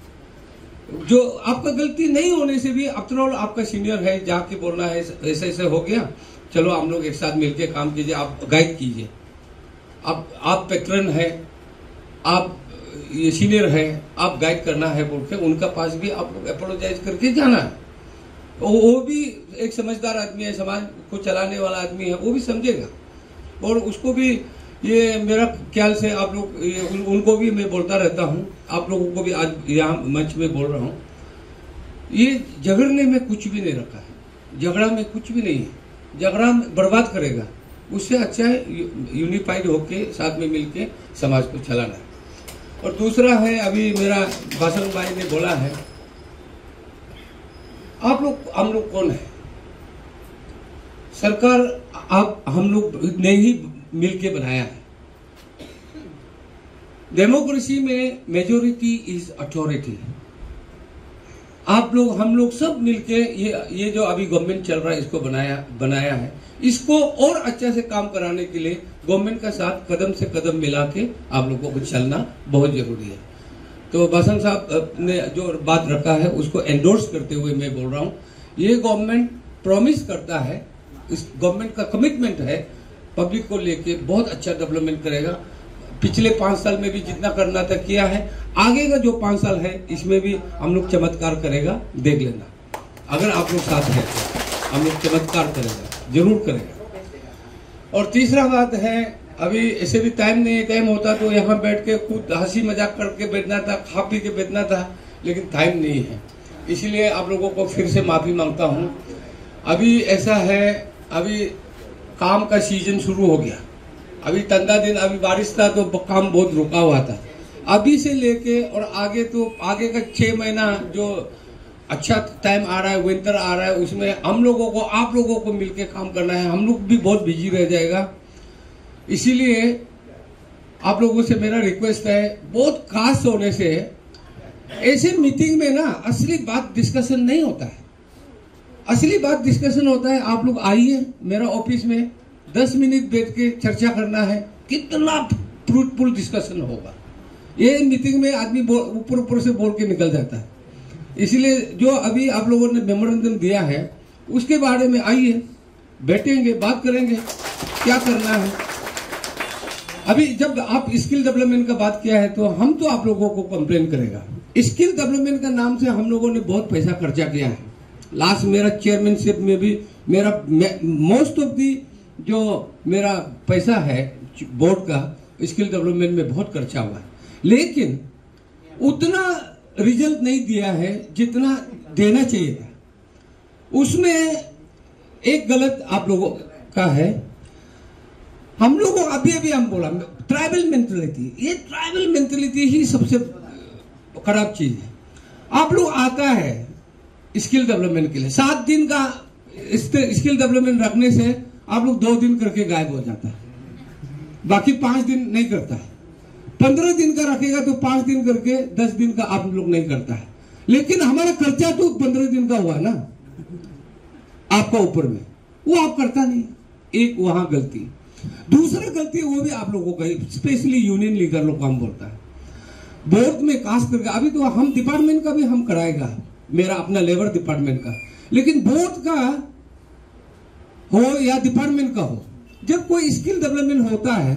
जो आपका गलती नहीं होने से भी आफ्टर ऑल आपका सीनियर है, जाके बोलना है ऐसे ऐसे हो गया, चलो हम लोग एक साथ मिलकर काम कीजिए, आप गाइड कीजिए। आप पैट्रन है, आप ये सीनियर है, आप गाइड करना है बोल के उनका पास भी आप लोग अपोलोजाइज करके जाना है। वो भी एक समझदार आदमी है, समाज को चलाने वाला आदमी है, वो भी समझेगा और उसको भी ये मेरा ख्याल से आप लोग उनको भी मैं बोलता रहता हूँ, आप लोगों को भी आज यहाँ मंच में बोल रहा हूँ, ये झगड़ने में कुछ भी नहीं रखा है, झगड़ा में कुछ भी नहीं है, झगड़ा बर्बाद करेगा। उससे अच्छा है यूनिफाइड होके साथ में मिलके समाज को चलाना है। और दूसरा है, अभी मेरा भाषण भाई ने बोला है, आप लोग हम लोग कौन है? सरकार आप हम लोग ने ही मिलके बनाया है। डेमोक्रेसी में मेजोरिटी इज अथॉरिटी। आप लोग हम लोग सब मिलके ये जो अभी गवर्नमेंट चल रहा है इसको बनाया है। इसको और अच्छा से काम कराने के लिए गवर्नमेंट का साथ कदम से कदम मिला के आप लोगों को चलना बहुत जरूरी है। तो भाषण साहब ने जो बात रखा है उसको एंडोर्स करते हुए मैं बोल रहा हूँ, ये गवर्नमेंट प्रॉमिस करता है, इस गवर्नमेंट का कमिटमेंट है पब्लिक को लेके बहुत अच्छा डेवलपमेंट करेगा। पिछले 5 साल में भी जितना करना था किया है, आगे का जो 5 साल है इसमें भी हम लोग चमत्कार करेगा, देख लेना। अगर आप लोग साथ हैं हम लोग चमत्कार करेगा, जरूर करेगा। और तीसरा बात है, अभी ऐसे भी टाइम होता तो यहाँ बैठ के खुद हंसी मजाक करके बैठना था, खा पी के बैठना था, लेकिन टाइम नहीं है, इसलिए आप लोगों को फिर से माफी मांगता हूँ। अभी ऐसा है, अभी काम का सीजन शुरू हो गया, अभी ठंडा दिन, अभी बारिश था तो काम बहुत रुका हुआ था। अभी से लेके और आगे तो आगे का 6 महीना जो अच्छा टाइम आ रहा है, विंटर आ रहा है, उसमें हम लोगों को आप लोगों को मिलके काम करना है। हम लोग भी बहुत बिजी रह जाएगा, इसीलिए आप लोगों से मेरा रिक्वेस्ट है, बहुत खास होने से ऐसे मीटिंग में ना असली बात डिस्कशन नहीं होता है। असली बात डिस्कशन होता है, आप लोग आइए मेरा ऑफिस में 10 मिनट बैठ के चर्चा करना है, कितना फ्रूटफुल डिस्कशन होगा। ये मीटिंग में आदमी ऊपर से बोल के निकल जाता है। इसलिए जो अभी आप लोगों ने मेमोरेंडम दिया है उसके बारे में आइए, बैठेंगे, बात करेंगे क्या करना है। अभी जब आप स्किल डेवलपमेंट का बात किया है तो हम तो आप लोगों को कंप्लेन करेगा। स्किल डेवलपमेंट का नाम से हम लोगों ने बहुत पैसा खर्चा किया है। लास्ट मेरा चेयरमैनशिप में भी मेरा मोस्ट ऑफ दी जो मेरा पैसा है बोर्ड का स्किल डेवलपमेंट में बहुत खर्चा हुआ है, लेकिन उतना रिजल्ट नहीं दिया है जितना देना चाहिए था। उसमें एक गलत आप लोगों का है, हम लोगों अभी हम बोला ट्राइबल मेंटेलिटी, ये ट्राइबल मेंटेलिटी ही सबसे खराब चीज है। आप लोग आता है स्किल डेवलपमेंट के लिए, 7 दिन का स्किल डेवलपमेंट रखने से आप लोग 2 दिन करके गायब हो जाता है, बाकी 5 दिन नहीं करता है। 15 दिन का रखेगा तो 5 दिन करके 10 दिन का आप लोग नहीं करता है। लेकिन हमारा खर्चा तो 15 दिन का हुआ ना आपका ऊपर में, वो आप करता नहीं। एक वहां गलती, दूसरा गलती वो भी आप लोगों का, स्पेशली यूनियन लीडर लोग काम बोलता है बोर्ड में खास करके। अभी तो हम डिपार्टमेंट का भी हम कराएगा, मेरा अपना लेबर डिपार्टमेंट का, लेकिन बोर्ड का हो या डिपार्टमेंट का हो, जब कोई स्किल डेवलपमेंट होता है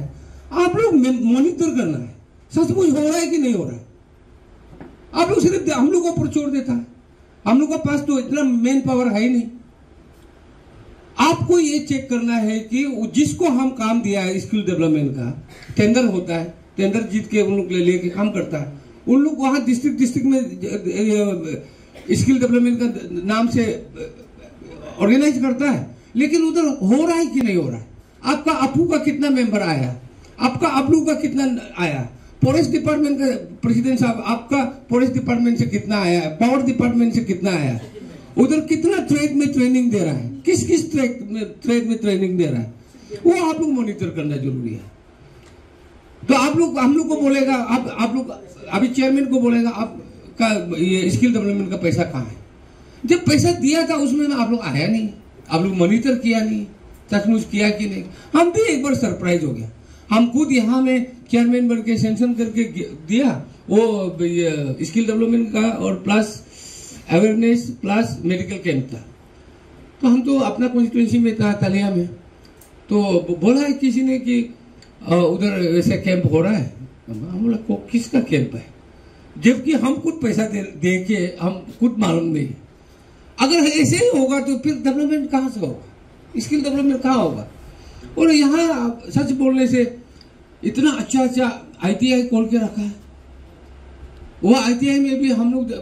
आप लोग मॉनिटर करना है, सचमुच हो रहा है कि नहीं हो रहा है। आप लोग सिर्फ हम लोगों पर छोड़ देता है, हम लोग के पास तो इतना मैन पावर है ही नहीं। आपको ये चेक करना है कि जिसको हम काम दिया है स्किल डेवलपमेंट का, टेंडर होता है, टेंडर जीत के उन लोग लेके काम करता है, उन लोग वहां डिस्ट्रिक्ट में स्किल डेवलपमेंट का नाम से ऑर्गेनाइज करता है, लेकिन उधर हो रहा है कि नहीं हो रहा है। आपका अपू का कितना मेंबर आया, आपका अपलू का कितना आया, फॉरेस्ट डिपार्टमेंट का प्रेसिडेंट साहब आपका फॉरेस्ट डिपार्टमेंट से कितना आया है, पावर डिपार्टमेंट से कितना आया, उधर कितना ट्रेड में ट्रेनिंग दे रहा है, किस किस ट्रेड में ट्रेनिंग दे रहा है, वो आप लोग मॉनिटर करना जरूरी है। तो आप लोग हम लोग को बोलेगा, आप लोग अभी चेयरमैन को बोलेगा आपका ये स्किल डेवलपमेंट का पैसा कहाँ है। जब पैसा दिया था उसमें आप लोग आया नहीं, आप लोग मॉनिटर किया नहीं, सचमुच किया कि नहीं। हम भी एक बार सरप्राइज हो गया, हम खुद यहाँ में चेयरमैन बन के सैंक्शन करके दिया वो स्किल डेवलपमेंट का और plus awareness plus medical camp था। तो हम तो अपना कॉन्स्टिट्यूंसी में था तलिया में, तो बोला है किसी ने कि उधर वैसे कैंप हो रहा है। हम बोला किसका कैंप है, जबकि हम खुद पैसा दे के हम खुद मालूम नहीं। अगर ऐसे ही होगा तो फिर डेवलपमेंट कहाँ से होगा, स्किल डेवलपमेंट कहाँ होगा। और यहाँ सच बोलने से इतना अच्छा अच्छा ITI खोल के रखा है। वो ITI में भी हम लोग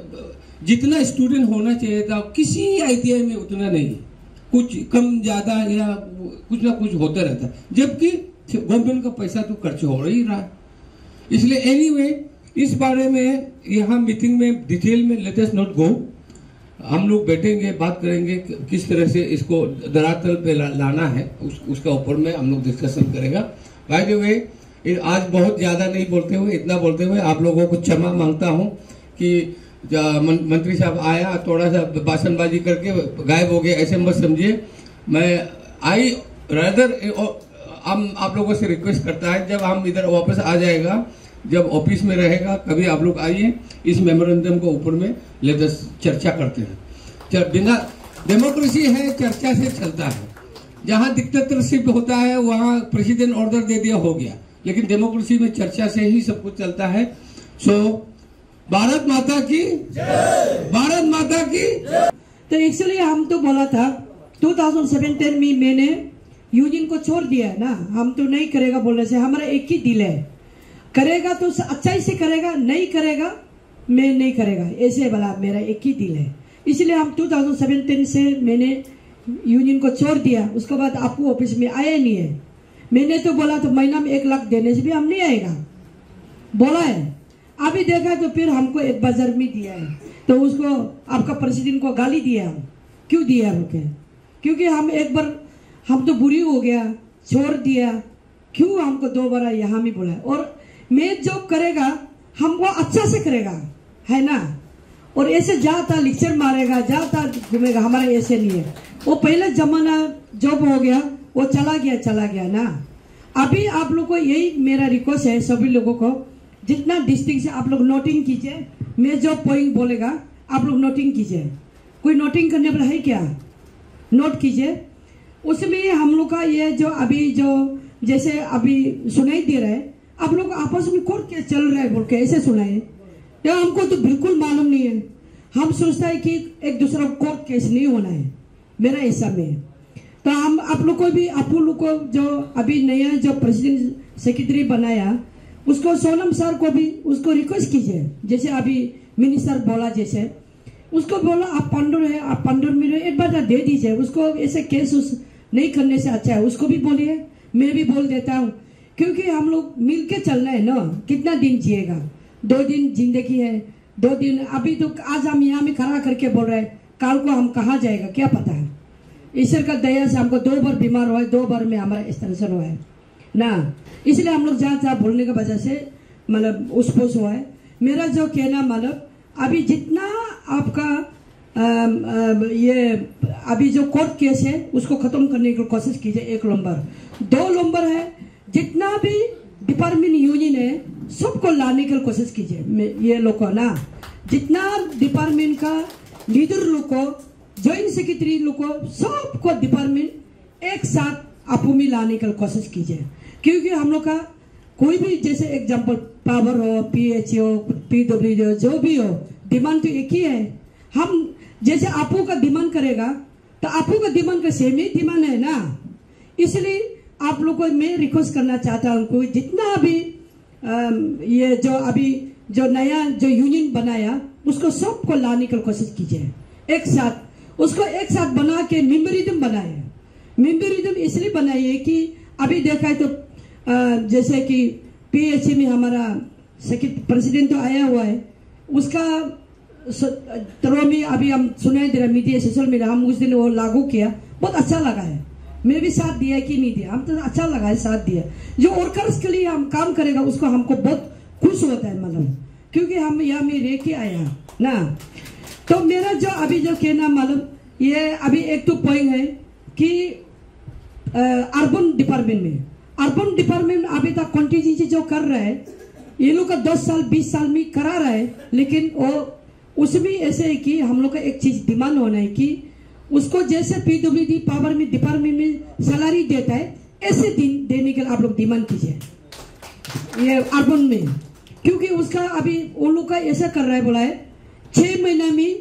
जितना स्टूडेंट होना चाहिए था किसी ITI में उतना नहीं, कुछ कम ज्यादा या कुछ ना कुछ होता रहता है, जबकि गवर्नमेंट का पैसा तो खर्च हो ही रहा है। इसलिए एनीवे इस बारे में यहाँ मीटिंग में डिटेल में लेट अस नॉट गो, हम लोग बैठेंगे बात करेंगे किस तरह से इसको धरातल पे लाना है, उसका ऊपर में हम लोग डिस्कशन करेगा। बाय द वे आज बहुत ज्यादा नहीं बोलते हुए, इतना बोलते हुए आप लोगों को क्षमा मांगता हूं कि मंत्री साहब आया थोड़ा सा भाषणबाजी करके गायब हो गए, ऐसे मत समझिए। मैं आई रादर आप लोगों से रिक्वेस्ट करता है जब हम इधर वापस आ जाएगा, जब ऑफिस में रहेगा कभी आप लोग आइए, इस मेमोरेंडम को ऊपर में लेकर चर्चा करते हैं। बिना डेमोक्रेसी है चर्चा से चलता है, जहां डिक्टेटरशिप होता है वहां प्रेसिडेंट ऑर्डर दे दिया हो गया, लेकिन डेमोक्रेसी में चर्चा से ही सब कुछ चलता है। सो भारत माता की भारत माता की। तो एक्चुअली हम तो बोला था 2017 में मैंने यूनियन को छोड़ दिया है ना, हम तो नहीं करेगा बोलने से हमारा एक ही दिल है, करेगा तो अच्छाई से करेगा, नहीं करेगा मैं नहीं करेगा, ऐसे वाला मेरा एक ही दिल है। इसलिए हम 2017 से मैंने यूनियन को छोड़ दिया, उसके बाद आपको ऑफिस में आया नहीं है। मैंने तो बोला तो महीना में 1 लाख देने से भी हम नहीं आएगा बोला है, अभी देखा तो फिर हमको एक बाजार में दिया है, तो उसको आपका प्रेसिडेंट को गाली दिया। हम क्यों दिया रुके, क्योंकि हम एक बार हम तो बुरी हो गया छोड़ दिया, क्यों हमको 2 बार यहाँ में बोला। और मैं जो करेगा हमको अच्छा से करेगा है ना, और ऐसे जाता लेक्चर मारेगा जाता घूमेगा, हमारा ऐसे नहीं है। वो पहले जमाना जब हो गया वो चला गया ना। अभी आप लोग को यही मेरा रिक्वेस्ट है सभी लोगों को, जितना डिस्ट्रिक्ट से आप लोग नोटिंग कीजिए, मैं जो पॉइंट बोलेगा आप लोग नोटिंग कीजिए। कोई नोटिंग करने वाला है क्या, नोट कीजिए। उसमें हम लोग का ये जो अभी जो जैसे अभी सुनाई दे रहा है, आप लोग आपस में कोर्ट केस चल रहा है बोल के ऐसे सुनाए, या हमको तो बिल्कुल मालूम नहीं है। हम सोचता है कि एक दूसरा कोर्ट केस नहीं होना है, मेरा ऐसा में। तो हम आप लोग को भी, आप लोग को जो अभी नया जो प्रेसिडेंट सेक्रेटरी बनाया उसको सोनम सर को भी उसको रिक्वेस्ट कीजिए, जैसे अभी मिनिस्टर बोला जैसे उसको बोला आप पंडर है, आप पंडर में एक बार दे दीजिए उसको, ऐसे केस उस नहीं करने से अच्छा है उसको भी बोलिए, मैं भी बोल देता हूँ, क्योंकि हम लोग मिल के चलना है ना। कितना दिन जिएगा, 2 दिन जिंदगी है, 2 दिन। अभी तो आज हम यहाँ में खड़ा करके बोल रहे हैं, कल को हम कहाँ जाएगा क्या पता है। ईश्वर का दया से हमको 2 बार बीमार हुआ है, 2 बार में हमारा एक्सटेंशन हुआ है ना, इसलिए हम लोग जहाँ बोलने की वजह से मतलब उस हुआ है। मेरा जो कहना मतलब अभी जितना आपका ये अभी जो कोर्ट केस है उसको खत्म करने की कोशिश कीजिए। 1 नंबर 2 नंबर है, जितना भी डिपार्टमेंट यूनियन है सबको लाने की कोशिश कीजिए। ये लोग को ना, जितना डिपार्टमेंट का लीडर लोग को, ज्वाइंट सेक्रेटरी लोग को, सबको डिपार्टमेंट एक साथ आपू में लाने की कोशिश कीजिए, क्योंकि हम लोग का कोई भी जैसे एग्जाम्पल पावर हो, PH हो, PW हो, जो भी हो, डिमांड तो एक ही है। हम जैसे आपू का डिमांड करेगा तो आपू का डिमांड का सेम ही डिमांड है ना। इसलिए आप लोग को मैं रिक्वेस्ट करना चाहता हूँ, जितना भी ये जो अभी जो नया जो यूनियन बनाया उसको सबको लाने की कोशिश कीजिए एक साथ, उसको एक साथ बना के मेमोरेंडम बनाए। मेमोरेंडम इसलिए बनाइए कि अभी देखा है तो जैसे कि PHC में हमारा प्रेसिडेंट तो आया हुआ है, उसका तरह में अभी हम सुनाई दे रहा मीडिया सोशल मीडिया, हम उस दिन वो लागू किया, बहुत अच्छा लगा है। मैं भी साथ दिया कि नहीं दिया, हम तो अच्छा लगा है साथ दिया। जो वर्कर्स के लिए हम काम करेगा उसको हमको बहुत खुश होता है, मतलब क्योंकि हम यहाँ में रह के आया ना। तो मेरा जो अभी जो कहना मतलब ये अभी एक तो पॉइंट है कि अर्बन डिपार्टमेंट अभी तक कंटिजेंसी जो कर रहा है, ये लोग का 10 साल 20 साल में करा रहा है, लेकिन वो उसमें ऐसे है कि हम लोग का एक चीज डिमांड होना है कि उसको जैसे PWD पावर में डिपार्टमेंट में सैलरी देता है ऐसे दिन देने के लिए आप लोग डिमांड कीजिए ये अर्बन में, क्योंकि उसका अभी उन लोग का ऐसा कर रहा है, बोला है 6 महीना में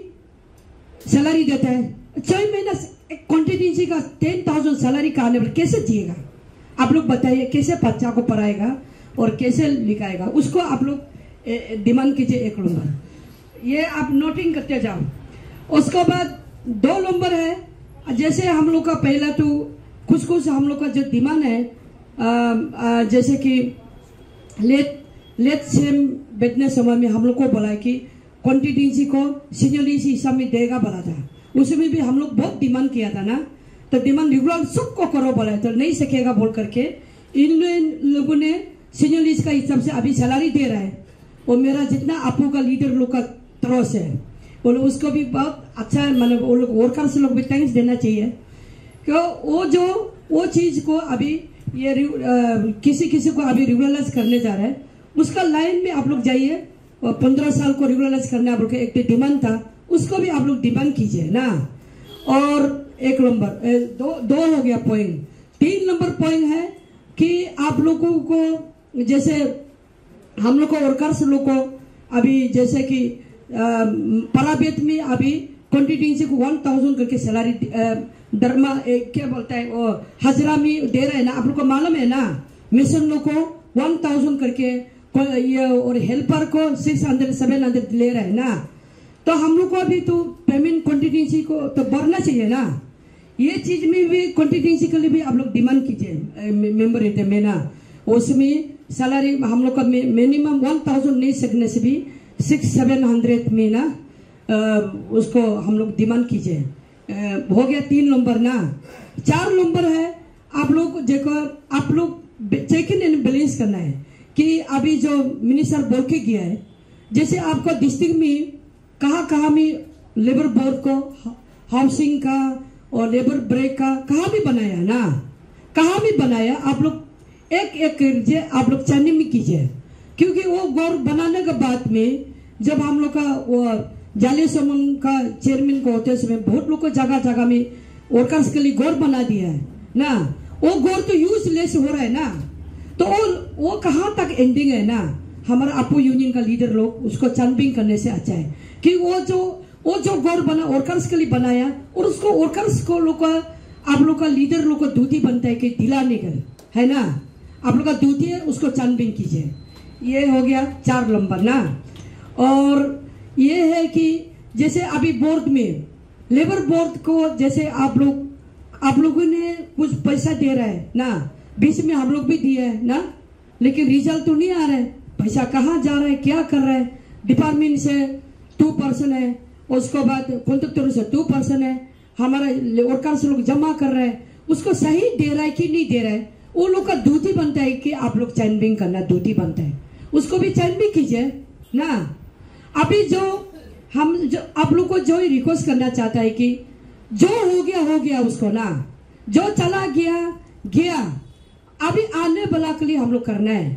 सैलरी देता है। 6 महीना कॉन्टिजेंसी का 10,000 सैलरी का आने पर कैसे जिएगा आप लोग बताइए, कैसे बच्चा को पढ़ाएगा। और कैसे लिखाएगा उसको आप लोग डिमांड कीजिए 1 नंबर। ये आप नोटिंग करते जाओ। उसके बाद 2 नंबर है, जैसे हम लोग का पहला तो कुछ हम लोग का जो डिमांड है, जैसे कि लेट सेम बैठने समय में हम लोग को बोला कि कॉन्स्टिट्यूंसी को सीनियरिटी हिसाब में देगा बोला था, उसमें भी हम लोग बहुत डिमांड किया था ना। तो डिमांड रेगुलर सबको करो बोला तो नहीं सकेगा बोल करके इन लोगों ने सीनियरिटी का हिसाब से अभी सैलरी दे रहा है। और मेरा जितना आपू का लीडर लोग का तरह से है वो लोग उसको भी बहुत अच्छा मतलब वो लोग वर्कर्स लोग भी थैंक्स देना चाहिए। क्यों वो चीज को अभी ये किसी को अभी रेगुलराइज करने जा रहा है, उसका लाइन में आप लोग जाइए। 15 साल को रेगुलराइज करने आप लोग एक डिमांड था, उसको भी आप लोग डिमांड कीजिए ना। और 1 नंबर दो हो गया पॉइंट। 3 नंबर पॉइंट है कि आप लोगों को जैसे हम लोग को वर्कर्स लोग को अभी जैसे कि प्राइवेट में अभी कॉन्स्टिट्यूंसी को 1000 करके सैलरी दरमा क्या बोलता है वो हजरा में दे रहे हैं ना, आप लोग को मालूम है ना। मिशन लोग को 1000 करके ये और हेल्पर को 600-700 ले रहे हैं ना। तो हम लोग को अभी तो पेमेंट कॉन्स्टिट्यूंसी को तो बढ़ना चाहिए ना। ये चीज में भी कॉन्स्टिट्यूंसी के लिए भी आप लोग डिमांड कीजिए मेंबर रहते में ना। उसमें सैलरी हम लोग का मिनिमम 1000 नहीं सकने से भी 600-700 में ना उसको हम लोग डिमांड कीजिए। हो गया 3 नंबर ना। 4 नंबर है आप लोग चेक इन एंड बैलेंस करना है कि अभी जो मिनिस्टर बोल के गया है, जैसे आपको डिस्ट्रिक्ट में कहाँ में लेबर बोर्ड को हाउसिंग का और लेबर ब्रेक का कहाँ भी बनाया ना, कहाँ भी बनाया आप लोग एक कीजिए, आप लोग चैनिंग में कीजिए। क्योंकि वो गौर बनाने के बाद में जब हम लोग का वो जाली समूह का चेयरमैन को होते समय बहुत लोग को जगह में वर्कर्स के लिए गौर बना दिया है ना। वो गौर तो यूजलेस हो रहा है ना। तो वो कहाँ तक एंडिंग है ना। हमारा आपू यूनियन का लीडर लोग उसको छानबीन करने से अच्छा है कि वो जो गौर बना वर्कर्स के लिए बनाया और उसको वर्कर्स को लोग का आप लोग का लीडर लोग को ड्यूटी बनता है कि दिलाने का है ना। आप लोग का ड्यूटी है उसको छानबीन कीजिए। ये हो गया 4 नंबर ना। और ये है कि जैसे अभी बोर्ड में लेबर बोर्ड को जैसे आप लोगों ने कुछ पैसा दे रहा है ना, बीच में हम लोग भी दिए है ना, लेकिन रिजल्ट तो नहीं आ रहा है। पैसा कहाँ जा रहा है, क्या कर रहा है। डिपार्टमेंट से 2% है, उसके बाद कॉन्ट्रैक्टर से 2% है, हमारा वर्कर्स लोग जमा कर रहे हैं, उसको सही दे रहा है कि नहीं दे रहा है। वो लोग का ड्यूटी बनता है कि आप लोग चैनबिंग करना ड्यूटी बनता है, उसको भी चैनबिंग कीजिए ना। अभी आप लोग को जो रिक्वेस्ट करना चाहता है कि जो हो गया उसको ना, जो चला गया अभी आने वाला के लिए हम लोग करना है।